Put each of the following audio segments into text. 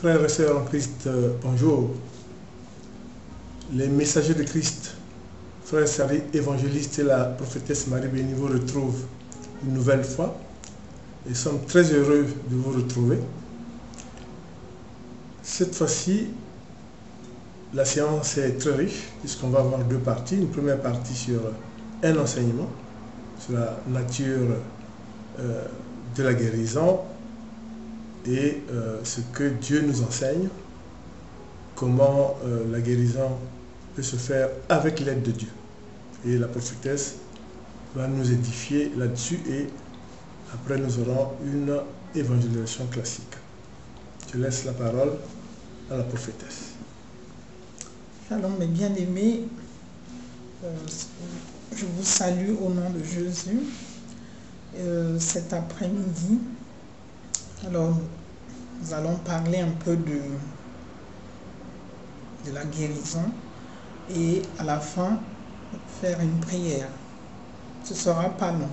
Frères et sœurs en Christ, bonjour. Les messagers de Christ, frères et sœurs évangélistes et la prophétesse Marie Béni vous retrouvent une nouvelle fois. Et sommes très heureux de vous retrouver. Cette fois-ci, la séance est très riche puisqu'on va avoir deux parties. Une première partie sur un enseignement, sur la nature de la guérison et ce que Dieu nous enseigne, comment la guérison peut se faire avec l'aide de Dieu. Et la prophétesse va nous édifier là-dessus et après nous aurons une évangélisation classique. Je laisse la parole à la prophétesse. Shalom mes bien-aimés, je vous salue au nom de Jésus cet après-midi. Alors, nous allons parler un peu de la guérison et à la fin, faire une prière. Ce ne sera pas long.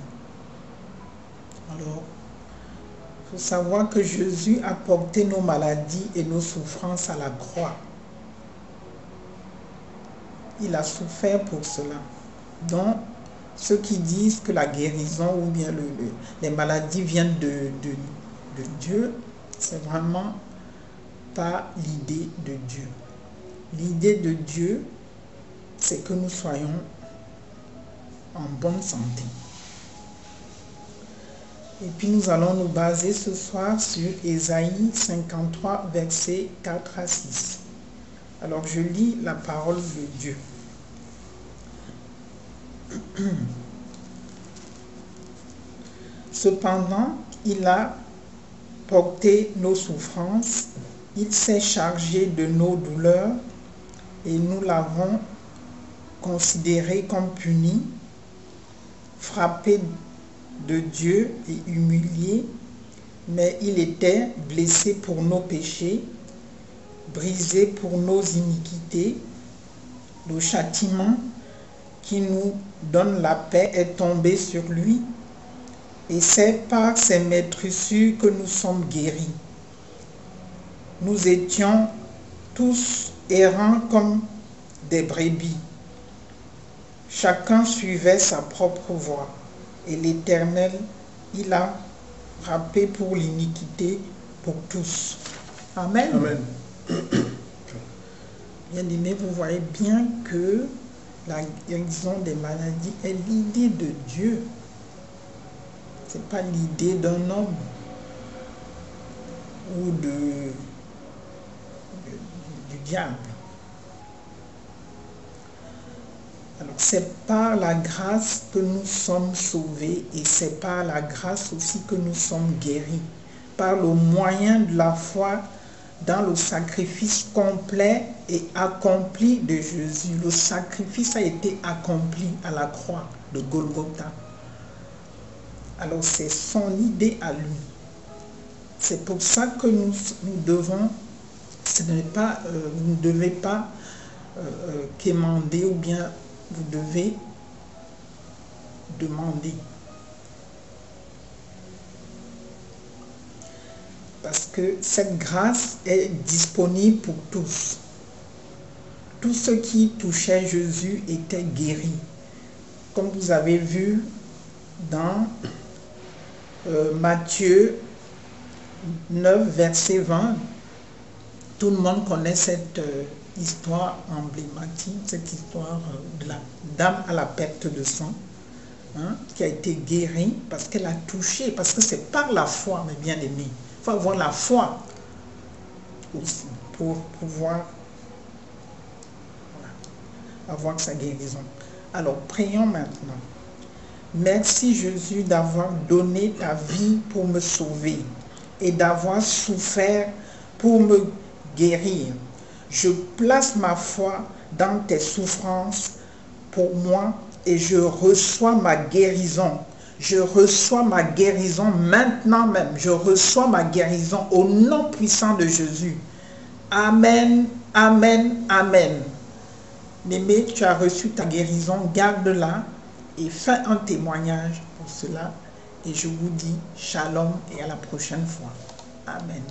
Alors, il faut savoir que Jésus a porté nos maladies et nos souffrances à la croix. Il a souffert pour cela. Donc, ceux qui disent que la guérison ou bien les maladies viennent de Dieu, c'est vraiment pas l'idée de Dieu. L'idée de Dieu, c'est que nous soyons en bonne santé. Et puis nous allons nous baser ce soir sur Ésaïe 53, versets 4 à 6. Alors je lis la parole de Dieu. Cependant, il a porté nos souffrances, il s'est chargé de nos douleurs et nous l'avons considéré comme puni, frappé de Dieu et humilié, mais il était blessé pour nos péchés, brisé pour nos iniquités. Le châtiment qui nous donne la paix est tombé sur lui, et c'est par ses meurtrissures que nous sommes guéris. Nous étions tous errants comme des brebis. Chacun suivait sa propre voie. Et l'Éternel, il a frappé pour l'iniquité pour tous. Amen. Amen. Bien-aimés, vous voyez bien que la guérison des maladies est l'idée de Dieu. Ce n'est pas l'idée d'un homme ou du diable. Alors, c'est par la grâce que nous sommes sauvés et c'est par la grâce aussi que nous sommes guéris. Par le moyen de la foi dans le sacrifice complet et accompli de Jésus. Le sacrifice a été accompli à la croix de Golgotha. Alors, c'est son idée à lui. C'est pour ça que nous devons, vous ne devez pas quémander ou bien vous devez demander. Parce que cette grâce est disponible pour tous. Tous ceux qui touchaient Jésus étaient guéris. Comme vous avez vu dans Matthieu 9, verset 20, tout le monde connaît cette histoire emblématique, cette histoire de la dame à la perte de sang, qui a été guérie parce qu'elle a touché, parce que c'est par la foi, mes bien-aimés. Il faut avoir la foi aussi pour pouvoir avoir sa guérison. Alors, prions maintenant. Merci Jésus d'avoir donné ta vie pour me sauver et d'avoir souffert pour me guérir. Je place ma foi dans tes souffrances pour moi et je reçois ma guérison. Je reçois ma guérison maintenant même. Je reçois ma guérison au nom puissant de Jésus. Amen, amen, amen. Mémé, tu as reçu ta guérison, garde-la et fais un témoignage pour cela. Et je vous dis shalom et à la prochaine fois. Amen.